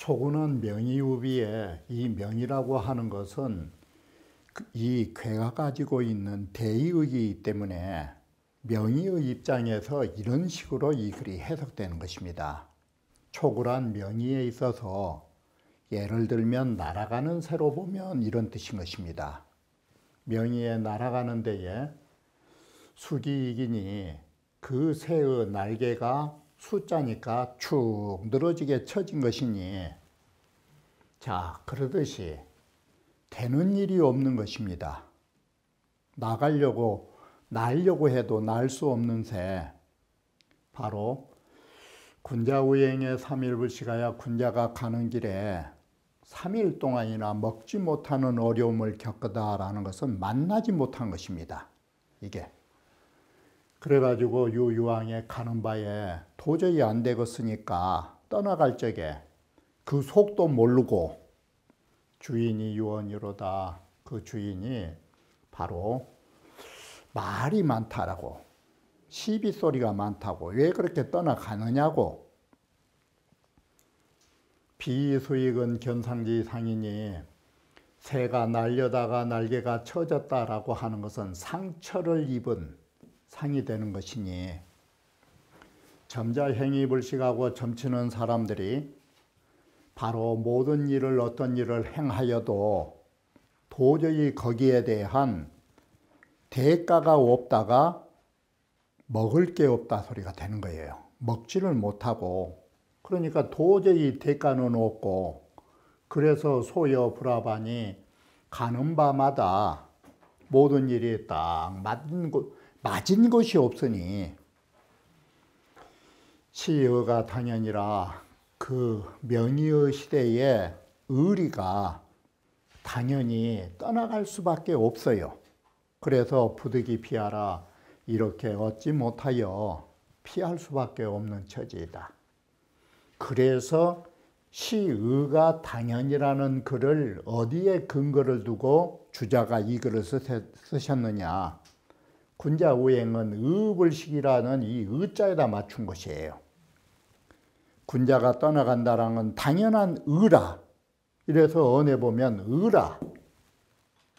초군한 명의우비에 이 명의라고 하는 것은 이 괴가 가지고 있는 대의이기 때문에 명의의 입장에서 이런 식으로 이 글이 해석되는 것입니다. 초굴한 명의에 있어서 예를 들면 날아가는 새로 보면 이런 뜻인 것입니다. 명의에 날아가는 데에 수기이기니 그 새의 날개가 숫자니까 축 늘어지게 쳐진 것이니, 자, 그러듯이 되는 일이 없는 것입니다. 날려고 해도 날 수 없는 새, 바로 군자우행에 3일불식하여 군자가 가는 길에 3일 동안이나 먹지 못하는 어려움을 겪었다라는 것은 만나지 못한 것입니다. 이게 그래가지고 유유왕에 가는 바에 도저히 안 되겠으니까 떠나갈 적에 그 속도 모르고 주인이 유언이로다, 그 주인이 바로 말이 많다라고, 시비소리가 많다고, 왜 그렇게 떠나가느냐고, 비수익은 견상지 상이니 새가 날려다가 날개가 쳐졌다라고 하는 것은 상처를 입은 상이 되는 것이니, 점자행위불식하고 점치는 사람들이 바로 모든 일을 어떤 일을 행하여도 도저히 거기에 대한 대가가 없다가 먹을 게 없다 소리가 되는 거예요. 먹지를 못하고, 그러니까 도저히 대가는 없고, 그래서 소여 불화반이 가는 바마다 모든 일이 딱 맞은 것이 없으니 시의가 당연이라, 그 명의의 시대에 의리가 당연히 떠나갈 수밖에 없어요. 그래서 부득이 피하라, 이렇게 얻지 못하여 피할 수밖에 없는 처지이다. 그래서 시의가 당연이라는 글을 어디에 근거를 두고 주자가 이 글을 쓰셨느냐, 군자우행은 의불식이라는 이 의자에다 맞춘 것이에요. 군자가 떠나간다라는 당연한 의라, 이래서 언에 보면 의라,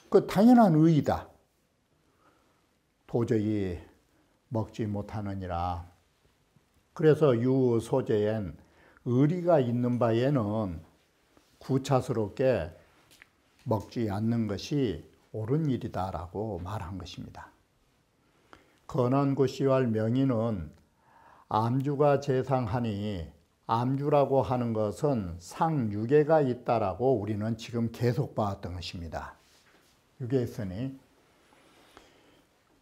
그 당연한 의이다. 도저히 먹지 못하느니라. 그래서 유소재엔 의리가 있는 바에는 구차스럽게 먹지 않는 것이 옳은 일이다라고 말한 것입니다. 건한구시왈 명의는 암주가 제상하니, 암주라고 하는 것은 상유계가 있다라고 우리는 지금 계속 봐왔던 것입니다. 유계 있으니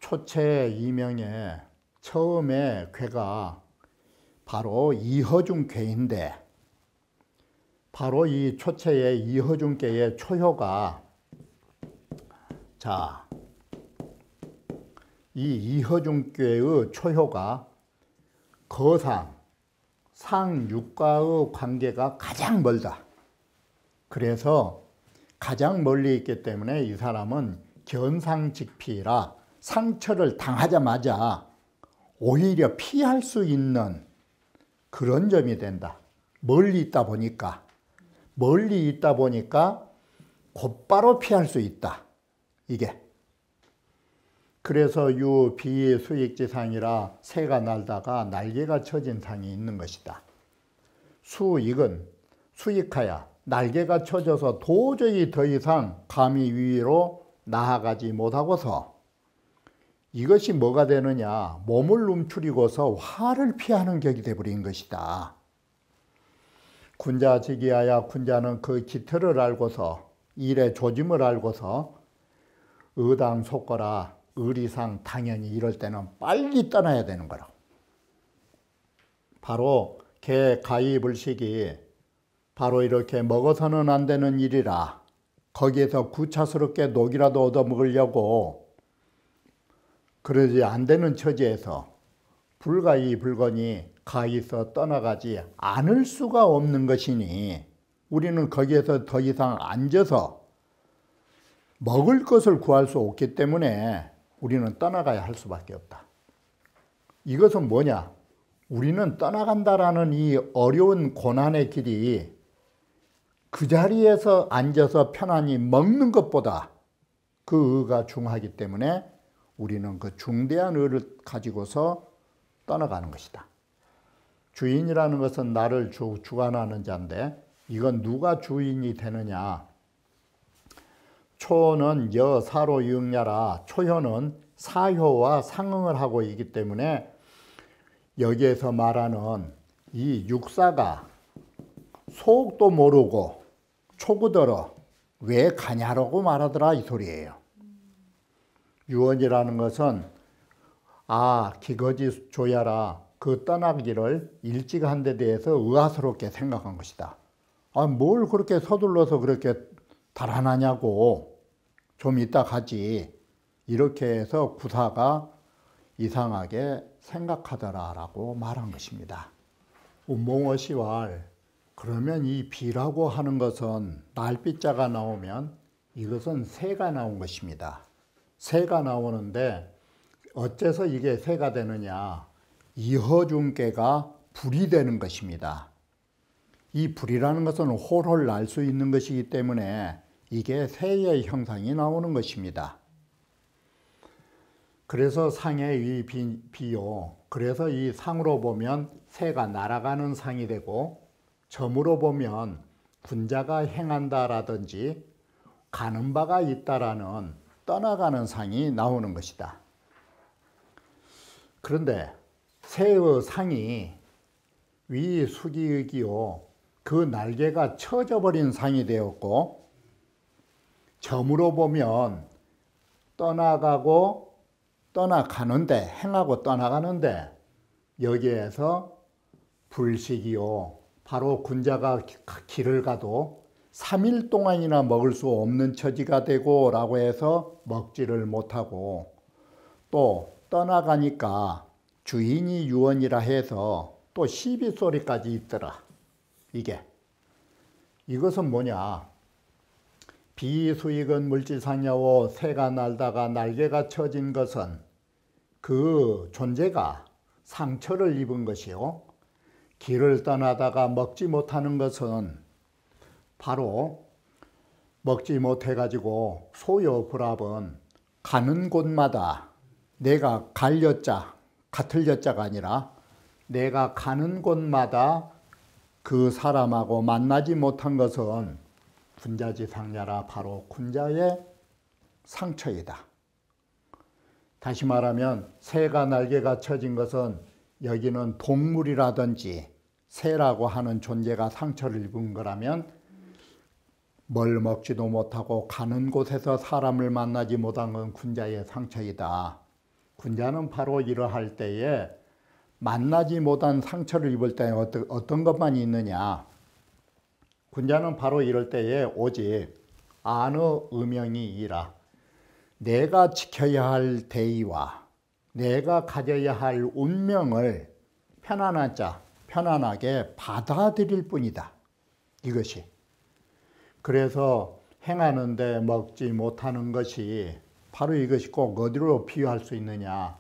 초체 이명에 처음에 괴가 바로 이허중괴인데, 바로 이 초체의 이허중괴의 초효가, 자, 이 이허중괴의 초효가 거상, 상육과의 관계가 가장 멀다. 그래서 가장 멀리 있기 때문에 이 사람은 견상직피라, 상처를 당하자마자 오히려 피할 수 있는 그런 점이 된다. 멀리 있다 보니까 곧바로 피할 수 있다. 이게. 그래서 비수익지상이라 새가 날다가 날개가 쳐진 상이 있는 것이다. 수익은 수익하야 날개가 쳐져서 도저히 더 이상 감히 위로 나아가지 못하고서, 이것이 뭐가 되느냐, 몸을 움츠리고서 화를 피하는 격이 되어버린 것이다. 군자직이하야, 군자는 그 기틀을 알고서, 일의 조짐을 알고서 의당 속거라, 의리상 당연히 이럴 때는 빨리 떠나야 되는 거라고. 바로 개 가의불식이 바로 이렇게 먹어서는 안 되는 일이라, 거기에서 구차스럽게 녹이라도 얻어먹으려고 그러지 안 되는 처지에서 불가이 불건이 가있어 떠나가지 않을 수가 없는 것이니, 우리는 거기에서 더 이상 앉아서 먹을 것을 구할 수 없기 때문에 우리는 떠나가야 할 수밖에 없다. 이것은 뭐냐? 우리는 떠나간다라는 이 어려운 고난의 길이 그 자리에서 앉아서 편안히 먹는 것보다 그 의가 중하기 때문에 우리는 그 중대한 의를 가지고서 떠나가는 것이다. 주인이라는 것은 나를 주관하는 자인데 이건 누가 주인이 되느냐. 초는 여, 사로, 유응야라. 초효는 사효와 상응을 하고 있기 때문에 여기에서 말하는 이 육사가 속도 모르고 초구더러 왜 가냐라고 말하더라 이 소리예요. 유언이라는 것은 기거지 조야라. 그 떠나기를 일찍 한 데 대해서 의아스럽게 생각한 것이다. 뭘 그렇게 서둘러서 그렇게 달아나냐고 좀 이따 가지. 이렇게 해서 구사가 이상하게 생각하더라라고 말한 것입니다. 운몽어시왈. 그러면 이 비라고 하는 것은 날비자가 나오면 이것은 새가 나온 것입니다. 새가 나오는데 어째서 이게 새가 되느냐. 이허중께가 불이 되는 것입니다. 이 불이라는 것은 홀홀 날 수 있는 것이기 때문에 이게 새의 형상이 나오는 것입니다. 그래서 상의 이 비요. 그래서 이 상으로 보면 새가 날아가는 상이 되고 점으로 보면 군자가 행한다라든지 가는 바가 있다라는 떠나가는 상이 나오는 것이다. 그런데 새의 상이 위 수기의기요. 그 날개가 처져 버린 상이 되었고 점으로 보면 떠나가는데 행하고 떠나가는데 여기에서 불식이요. 바로 군자가 길을 가도 3일 동안이나 먹을 수 없는 처지가 되고 라고 해서 먹지를 못하고 또 떠나가니까 주인이 유언이라 해서 또 시비소리까지 있더라. 이것은 뭐냐. 비수익은 물질상야오. 새가 날다가 날개가 처진 것은 그 존재가 상처를 입은 것이요. 길을 떠나다가 먹지 못하는 것은 바로 먹지 못해가지고 소요불합은 가는 곳마다 내가 갈 여자, 같을 여자가 아니라 내가 가는 곳마다 그 사람하고 만나지 못한 것은 군자지상야라. 바로 군자의 상처이다. 다시 말하면 새가 날개가 처진 것은 여기는 동물이라든지 새라고 하는 존재가 상처를 입은 거라면 뭘 먹지도 못하고 가는 곳에서 사람을 만나지 못한 건 군자의 상처이다. 군자는 바로 이러할 때에 만나지 못한 상처를 입을 때 어떤 것만 있느냐. 군자는 바로 이럴 때에 오직 안의 의명이 이라. 내가 지켜야 할 대의와 내가 가져야 할 운명을 편안하게 받아들일 뿐이다. 이것이. 그래서 행하는데 먹지 못하는 것이 바로 이것이 꼭 어디로 비유할 수 있느냐.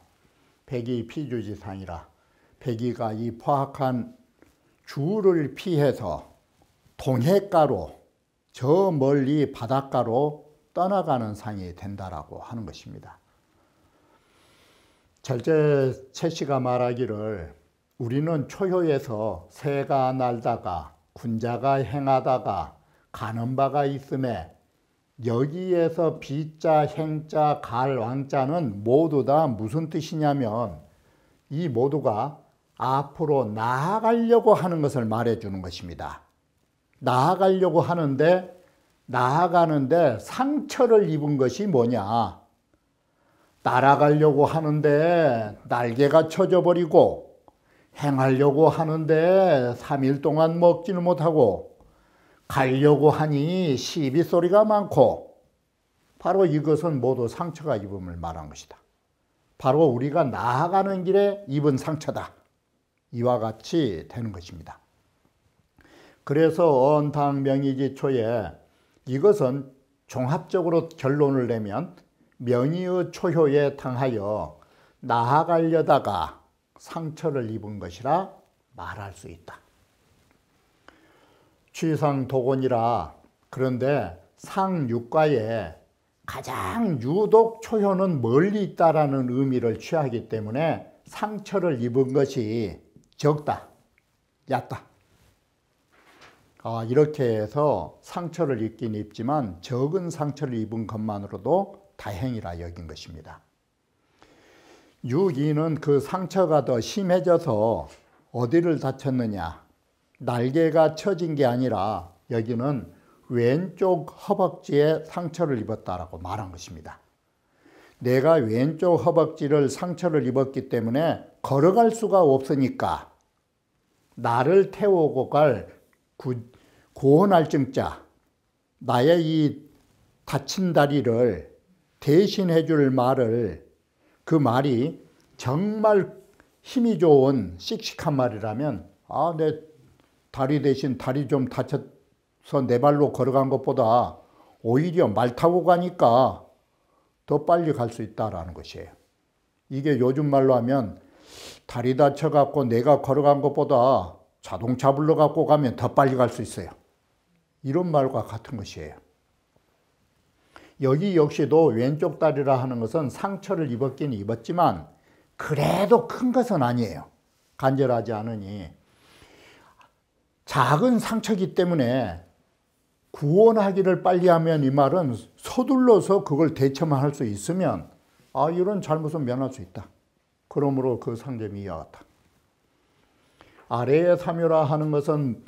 백이 피주지상이라. 백이가 이 포악한 주를 피해서 동해가로 저 멀리 바닷가로 떠나가는 상이 된다라고 하는 것입니다. 절제 채씨가 말하기를 우리는 초효에서 새가 날다가 군자가 행하다가 가는 바가 있음에 여기에서 비자, 행자, 갈, 왕자는 모두 다 무슨 뜻이냐면 이 모두가 앞으로 나아가려고 하는 것을 말해주는 것입니다. 나아가려고 하는데 나아가는데 상처를 입은 것이 뭐냐. 날아가려고 하는데 날개가 쳐져버리고 행하려고 하는데 3일 동안 먹지는 못하고 가려고 하니 시비소리가 많고 바로 이것은 모두 상처가 입음을 말한 것이다. 바로 우리가 나아가는 길에 입은 상처다. 이와 같이 되는 것입니다. 그래서 언당명의지초에 이것은 종합적으로 결론을 내면 명의의 초효에 당하여 나아가려다가 상처를 입은 것이라 말할 수 있다. 취상도곤이라. 그런데 상육과에 가장 유독 초효는 멀리 있다라는 의미를 취하기 때문에 상처를 입은 것이 적다, 얕다. 이렇게 해서 상처를 입긴 입지만 적은 상처를 입은 것만으로도 다행이라 여긴 것입니다. 6.2는 그 상처가 더 심해져서 어디를 다쳤느냐, 날개가 처진 게 아니라 여기는 왼쪽 허벅지에 상처를 입었다라고 말한 것입니다. 내가 왼쪽 허벅지를 상처를 입었기 때문에 걸어갈 수가 없으니까 나를 태우고 갈 구원할증자, 나의 이 다친 다리를 대신해 줄 말을, 그 말이 정말 힘이 좋은 씩씩한 말이라면 내 다리 대신 다리 좀 다쳐서 내 발로 걸어간 것보다 오히려 말 타고 가니까 더 빨리 갈 수 있다라는 것이에요. 이게 요즘 말로 하면 다리 다쳐갖고 내가 걸어간 것보다 자동차 불러갖고 가면 더 빨리 갈 수 있어요. 이런 말과 같은 것이에요. 여기 역시도 왼쪽 다리라 하는 것은 상처를 입었긴 입었지만 그래도 큰 것은 아니에요. 간절하지 않으니. 작은 상처이기 때문에 구원하기를 빨리 하면, 이 말은 서둘러서 그걸 대처만 할 수 있으면 이런 잘못은 면할 수 있다. 그러므로 그 상점이 이와 같다. 아래의 삼요라 하는 것은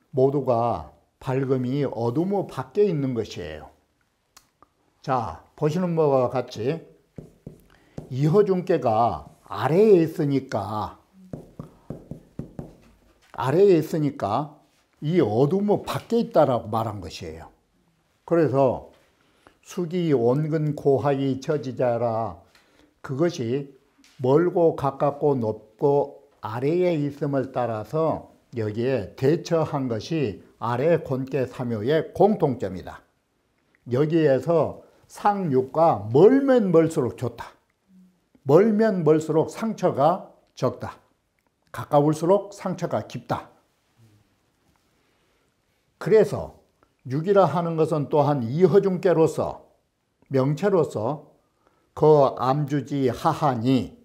모두가 밝음이 어둠의 밖에 있는 것이에요. 자, 보시는 바와 같이 이허중께가 아래에 있으니까 이 어둠의 밖에 있다라고 말한 것이에요. 그래서 수기 온근 고하이 처지자라, 그것이 멀고 가깝고 높고 아래에 있음을 따라서 여기에 대처한 것이 아래 권계 삼요의 공통점이다. 여기에서 상육과 멀면 멀수록 좋다. 멀면 멀수록 상처가 적다. 가까울수록 상처가 깊다. 그래서 육이라 하는 것은 또한 이허중께로서, 명체로서 그 암주지 하하니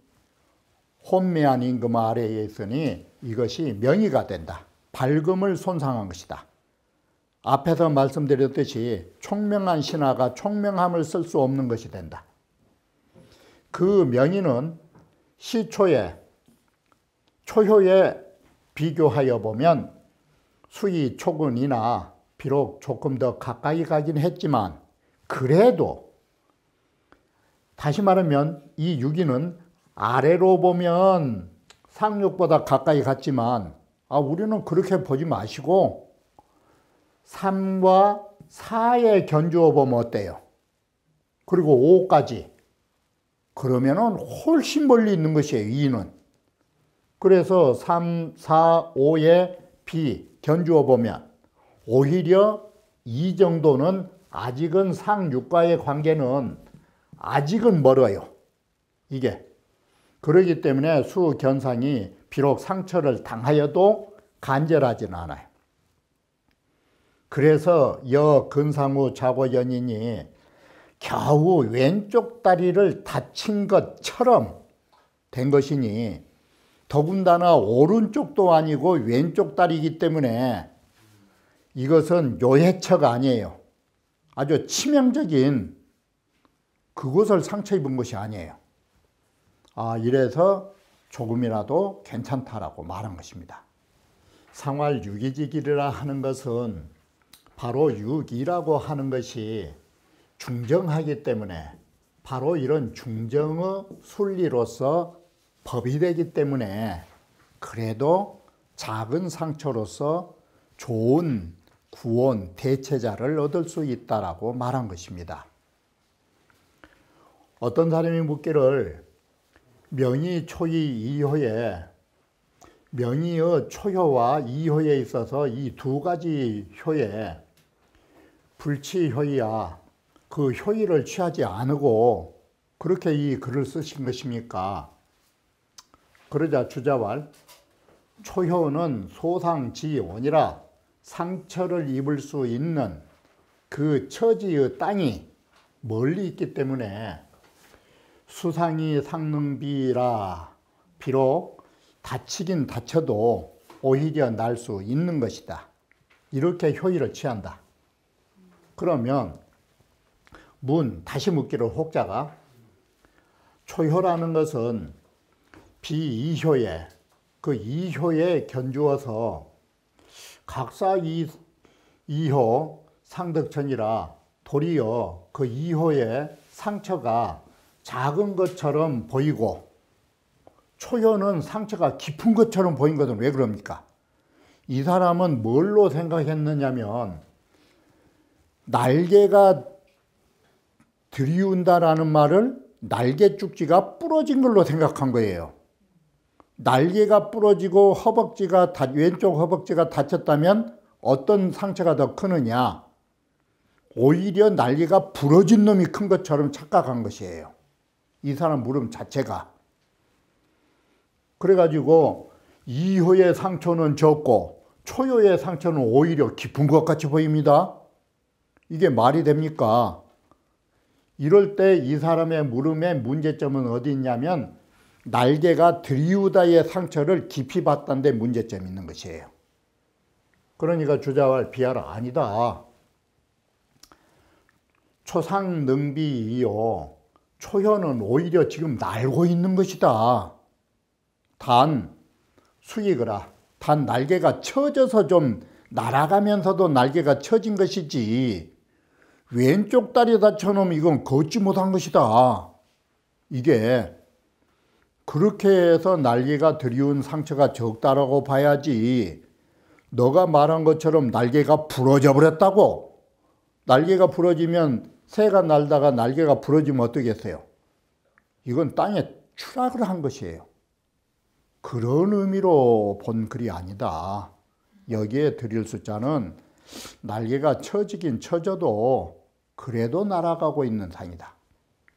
혼매한 임금 아래에 있으니 이것이 명의가 된다. 밝음을 손상한 것이다. 앞에서 말씀드렸듯이 총명한 신하가 총명함을 쓸 수 없는 것이 된다. 그 명의는 초효에 비교하여 보면 수의 초근이나 비록 조금 더 가까이 가긴 했지만 그래도 다시 말하면 이 유기는 아래로 보면 상육보다 가까이 갔지만 우리는 그렇게 보지 마시고 3과 4에 견주어 보면 어때요? 그리고 5까지. 그러면은 훨씬 멀리 있는 것이에요, 2는. 그래서 3, 4, 5에 견주어 보면 오히려 이 정도는 아직은 상육과의 관계는 아직은 멀어요. 이게. 그러기 때문에 수견상이 비록 상처를 당하여도 간절하지는 않아요. 그래서 근상우 자고연인이 겨우 왼쪽 다리를 다친 것처럼 된 것이니, 더군다나 오른쪽도 아니고 왼쪽 다리이기 때문에 이것은 요해처가 아니에요. 아주 치명적인 그것을 상처 입은 것이 아니에요. 이래서 조금이라도 괜찮다라고 말한 것입니다. 상활 유기지기라 하는 것은 바로 유기라고 하는 것이 중정하기 때문에 바로 이런 중정의 순리로서 법이 되기 때문에 그래도 작은 상처로서 좋은 구원 대체자를 얻을 수 있다라고 말한 것입니다. 어떤 사람이 묻기를 명의 초의 이효에, 명의의 초효와 이효에 있어서 이 두 가지 효에 불치효이야, 그 효의를 취하지 않고 그렇게 이 글을 쓰신 것입니까? 그러자 주자왈 초효는 소상지원이라, 상처를 입을 수 있는 그 처지의 땅이 멀리 있기 때문에 수상이 상능비라 비록 다치긴 다쳐도 오히려 날 수 있는 것이다. 이렇게 효의를 취한다. 그러면 다시 묻기를 혹자가 초효라는 것은 비이효에 그 이효에 견주어서 각사 이효 상덕천이라 도리어 그 이효의 상처가 작은 것처럼 보이고 초효는 상처가 깊은 것처럼 보인 것은 왜 그럽니까? 이 사람은 뭘로 생각했느냐면 날개가 들이운다라는 말을 날개 쭉지가 부러진 걸로 생각한 거예요. 날개가 부러지고 왼쪽 허벅지가 다쳤다면 어떤 상처가 더 크느냐? 오히려 날개가 부러진 놈이 큰 것처럼 착각한 것이에요. 이 사람 물음 자체가. 그래가지고 이효의 상처는 적고 초효의 상처는 오히려 깊은 것 같이 보입니다. 이게 말이 됩니까? 이럴 때 이 사람의 물음의 문제점은 어디 있냐면 날개가 들이우다의 상처를 깊이 봤다는데 문제점이 있는 것이에요. 그러니까 주자왈 비하라 아니다. 초상능비이요. 초효는 오히려 지금 날고 있는 것이다. 단 수익으라. 단 날개가 처져서 좀 날아가면서도 날개가 처진 것이지 왼쪽 다리 다쳐놓으면 이건 걷지 못한 것이다. 이게 그렇게 해서 날개가 들이운 상처가 적다라고 봐야지 너가 말한 것처럼 날개가 부러져 버렸다고. 날개가 부러지면 새가 날다가 날개가 부러지면 어떻겠어요? 이건 땅에 추락을 한 것이에요. 그런 의미로 본 글이 아니다. 여기에 드릴 숫자는 날개가 처지긴 처져도 그래도 날아가고 있는 상이다.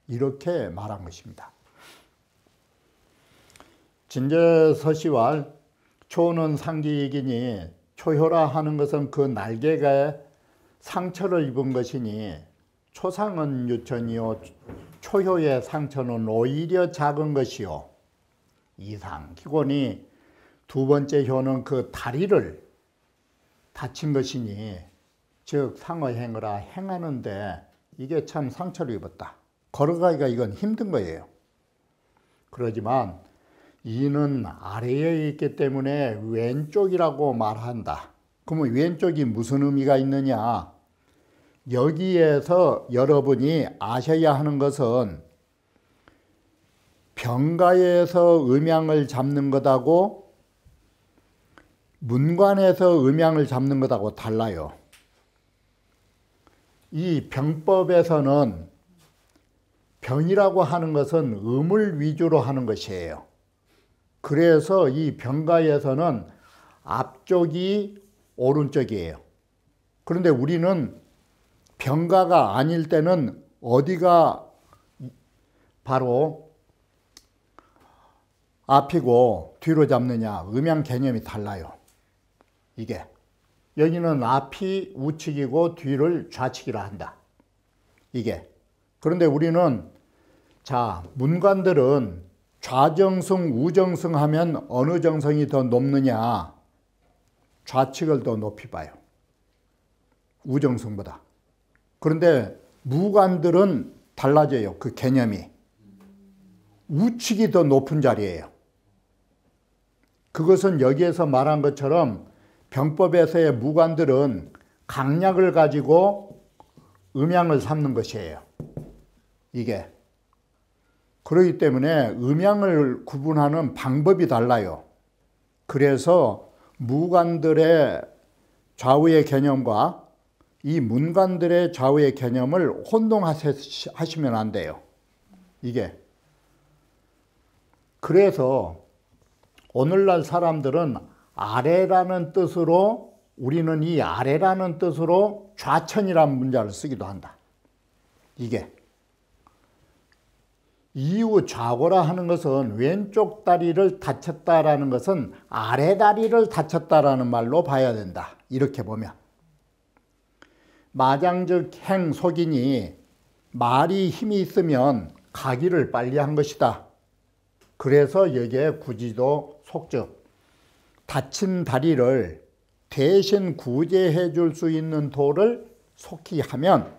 이렇게 말한 것입니다. 진제서시왈 초는 상기이기니 초효라 하는 것은 그 날개가 상처를 입은 것이니 초상은 유천이요 초효의 상처는 오히려 작은 것이요. 이상 기본이 두 번째 효는 그 다리를 다친 것이니 즉 상어 행으라 행하는데 이게 참 상처를 입었다. 걸어가기가 이건 힘든 거예요. 그러지만 이는 아래에 있기 때문에 왼쪽이라고 말한다. 그러면 왼쪽이 무슨 의미가 있느냐? 여기에서 여러분이 아셔야 하는 것은 병가에서 음양을 잡는 것하고 문관에서 음양을 잡는 것하고 달라요. 이 병법에서는 병이라고 하는 것은 음을 위주로 하는 것이에요. 그래서 이 병가에서는 앞쪽이 오른쪽이에요. 그런데 우리는 병가가 아닐 때는 어디가 바로 앞이고 뒤로 잡느냐 음양 개념이 달라요. 이게 여기는 앞이 우측이고 뒤를 좌측이라 한다. 이게 그런데 우리는 자 문관들은 좌정승 우정승 하면 어느 정성이 더 높느냐? 좌측을 더 높이 봐요. 우정승보다. 그런데 무관들은 달라져요. 그 개념이. 우측이 더 높은 자리예요. 그것은 여기에서 말한 것처럼 병법에서의 무관들은 강약을 가지고 음양을 삼는 것이에요. 이게. 그렇기 때문에 음양을 구분하는 방법이 달라요. 그래서 무관들의 좌우의 개념과 이 문관들의 좌우의 개념을 혼동하시면 안 돼요. 이게. 그래서 오늘날 사람들은 아래라는 뜻으로 우리는 이 아래라는 뜻으로 좌천이라는 문자를 쓰기도 한다. 이게. 이후 좌고라 하는 것은 왼쪽 다리를 다쳤다라는 것은 아래 다리를 다쳤다라는 말로 봐야 된다. 이렇게 보면 마장즉 행속이니 말이 힘이 있으면 가기를 빨리 한 것이다. 그래서 여기에 구지도 속즉 다친 다리를 대신 구제해 줄 수 있는 도를 속히 하면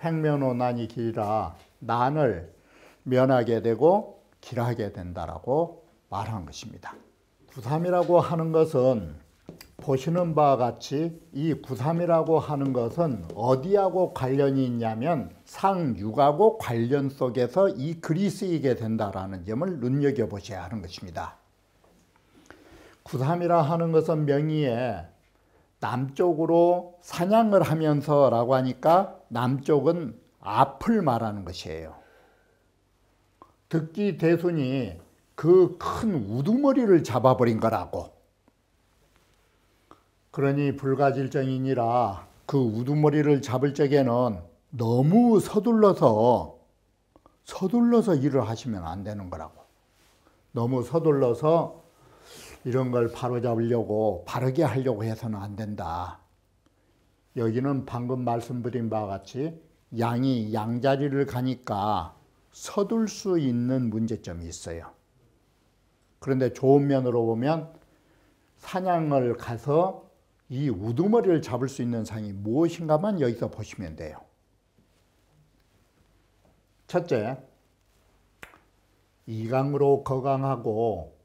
횡면호 난이 길이라 난을 면하게 되고 길하게 된다라고 말한 것입니다. 구삼이라고 하는 것은 보시는 바와 같이 이 구삼이라고 하는 것은 어디하고 관련이 있냐면 상육하고 관련 속에서 이 글이 쓰이게 된다라는 점을 눈여겨보셔야 하는 것입니다. 구삼이라 하는 것은 명의에 남쪽으로 사냥을 하면서 라고 하니까 남쪽은 앞을 말하는 것이에요. 득기 대순이 그 큰 우두머리를 잡아버린 거라고. 그러니 불가질정이니라 그 우두머리를 잡을 적에는 너무 서둘러서 일을 하시면 안 되는 거라고. 너무 서둘러서 이런 걸 바로잡으려고 바르게 하려고 해서는 안 된다. 여기는 방금 말씀드린 바와 같이 양이 양자리를 가니까 서둘 수 있는 문제점이 있어요. 그런데 좋은 면으로 보면 사냥을 가서 이 우두머리를 잡을 수 있는 상이 무엇인가만 여기서 보시면 돼요. 첫째, 이강으로 거강하고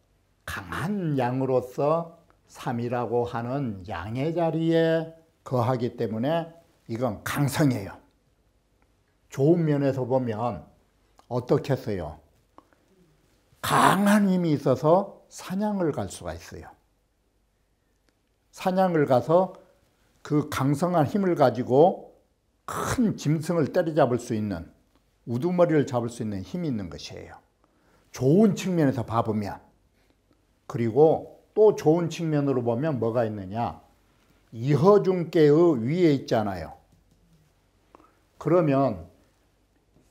강한 양으로서 삼이라고 하는 양의 자리에 거하기 때문에 이건 강성이에요. 좋은 면에서 보면 어떻게 했어요? 강한 힘이 있어서 사냥을 갈 수가 있어요. 사냥을 가서 그 강성한 힘을 가지고 큰 짐승을 때려잡을 수 있는, 우두머리를 잡을 수 있는 힘이 있는 것이에요. 좋은 측면에서 봐보면. 그리고 또 좋은 측면으로 보면 뭐가 있느냐? 이허중께의 위에 있잖아요. 그러면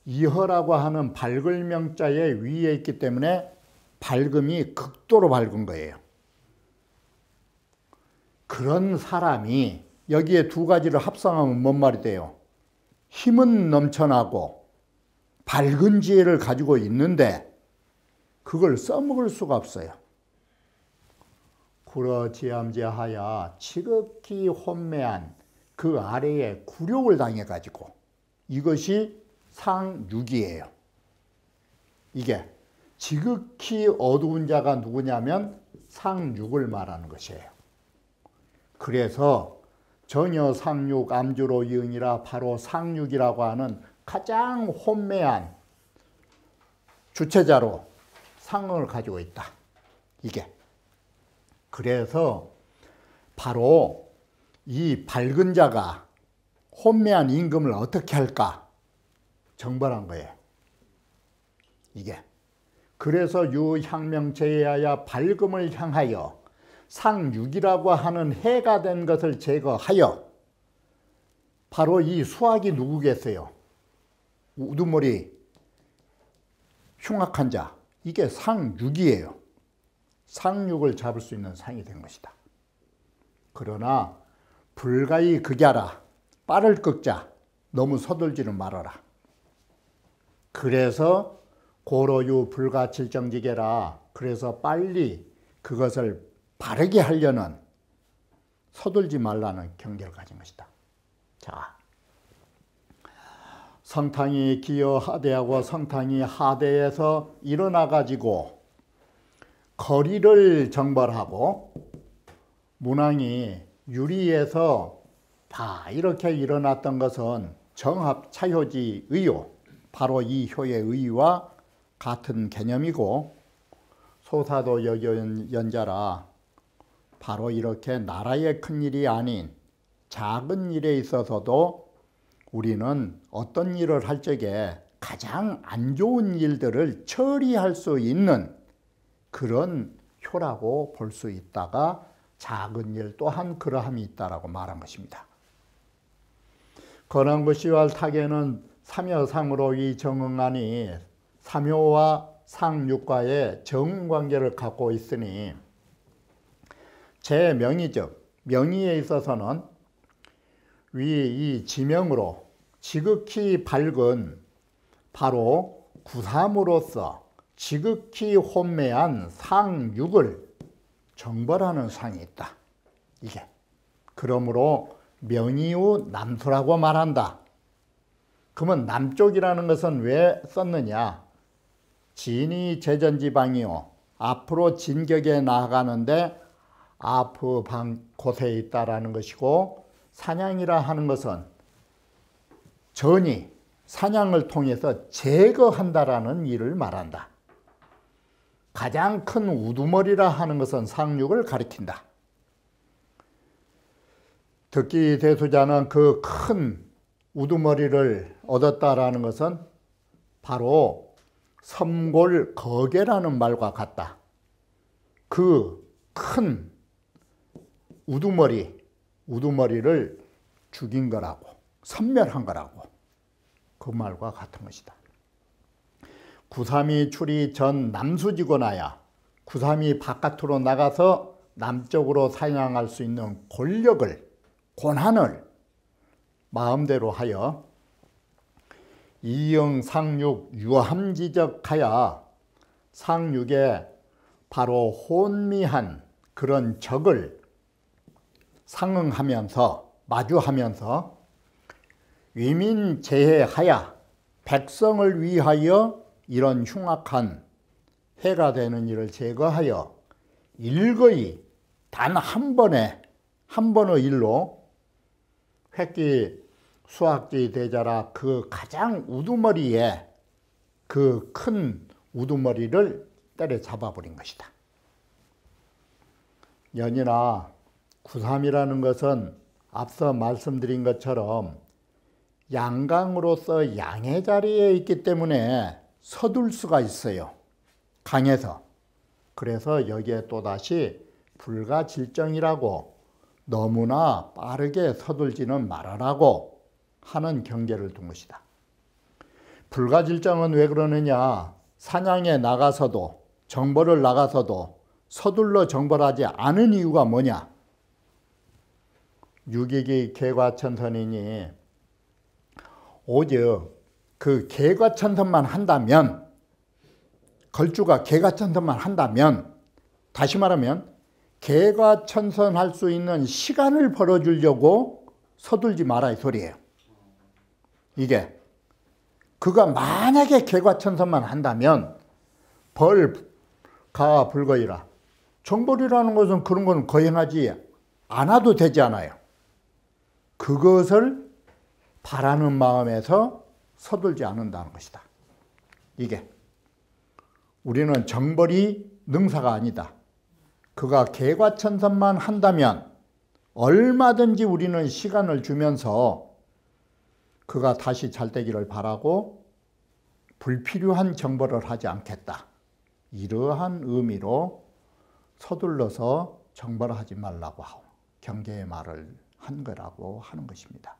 이허라고 하는 밝을 명자의 위에 있기 때문에 밝음이 극도로 밝은 거예요. 그런 사람이 여기에 두 가지를 합성하면 뭔 말이 돼요? 힘은 넘쳐나고 밝은 지혜를 가지고 있는데 그걸 써먹을 수가 없어요. 구러지암제하야 지극히 혼매한 그 아래에 굴욕을 당해가지고 이것이 상육이에요. 이게 지극히 어두운 자가 누구냐면 상육을 말하는 것이에요. 그래서 전혀 상육 암주로 이응이라 바로 상육이라고 하는 가장 혼매한 주체자로 상을 가지고 있다. 이게. 그래서 바로 이 밝은 자가 혼매한 임금을 어떻게 할까 정벌한 거예요. 이게. 그래서 유향명체하여 밝음을 향하여 상육이라고 하는 해가 된 것을 제거하여 바로 이 수학이 누구겠어요? 우두머리 흉악한 자. 이게 상육이에요. 상육을 잡을 수 있는 상이 된 것이다. 그러나 불가히 극야라. 빠를 꺾자. 너무 서둘지는 말아라. 그래서 고로유 불가칠정지계라. 그래서 빨리 그것을 바르게 하려는 서둘지 말라는 경계를 가진 것이다. 자, 성탕이 기여하대하고 성탕이 하대에서 일어나 가지고 거리를 정벌하고 문왕이 유리에서 다 이렇게 일어났던 것은 정합 차효지 의요. 바로 이 효의 의와 같은 개념이고 소사도 여연자라 바로 이렇게 나라의 큰일이 아닌 작은 일에 있어서도 우리는 어떤 일을 할 적에 가장 안 좋은 일들을 처리할 수 있는 그런 효라고 볼 수 있다가 작은 일 또한 그러함이 있다라고 말한 것입니다. 건왕부시왈 타계는 삼여상으로 이 정응하니 삼효와 상육과의 정관계를 갖고 있으니 제 명의적 명의에 있어서는 위 이 지명으로 지극히 밝은 바로 구삼으로서 지극히 혼매한 상육을 정벌하는 상이 있다. 이게 그러므로 명의우 남수라고 말한다. 그러면 남쪽이라는 것은 왜 썼느냐? 진이 제전지방이요 앞으로 진격에 나아가는데 앞 곳에 있다라는 것이고, 사냥이라 하는 것은 전이 사냥을 통해서 제거한다라는 일을 말한다. 가장 큰 우두머리라 하는 것은 상륙을 가리킨다. 득기대수자는 그 큰 우두머리를 얻었다라는 것은 바로 섬골거계라는 말과 같다. 그 큰 우두머리를 죽인 거라고, 섬멸한 거라고, 그 말과 같은 것이다. 구삼이 출이 전 남수지고나야, 구삼이 바깥으로 나가서 남쪽으로 사냥할 수 있는 권력을, 권한을 마음대로 하여 이영 상육 유함지적하여 상육에 바로 혼미한 그런 적을 상응하면서 마주하면서 위민제해하여 백성을 위하여 이런 흉악한 해가 되는 일을 제거하여 일거이 단 한 번의 일로 획기 수학지 대자라 그 가장 우두머리에 그 큰 우두머리를 때려잡아 버린 것이다. 연이나 구삼이라는 것은 앞서 말씀드린 것처럼 양강으로서 양의 자리에 있기 때문에 서둘 수가 있어요. 강에서. 그래서 여기에 또다시 불가질정이라고, 너무나 빠르게 서둘지는 말아라고 하는 경계를 둔 것이다. 불가질정은 왜 그러느냐? 사냥에 나가서도, 정벌을 나가서도 서둘러 정벌하지 않은 이유가 뭐냐? 유기기 개과천선이니 오직 그 개과천선만 한다면, 걸주가 개과천선만 한다면, 다시 말하면 개과천선할 수 있는 시간을 벌어주려고 서둘지 마라 이 소리예요. 이게 그가 만약에 개과천선만 한다면 벌가 불거이라, 정벌이라는 것은 그런 건 거행하지 않아도 되지 않아요. 그것을 바라는 마음에서 서둘지 않는다는 것이다. 이게 우리는 정벌이 능사가 아니다. 그가 개과천선만 한다면 얼마든지 우리는 시간을 주면서 그가 다시 잘 되기를 바라고 불필요한 정벌을 하지 않겠다. 이러한 의미로 서둘러서 정벌하지 말라고 하고 경계의 말을 한 거라고 하는 것입니다.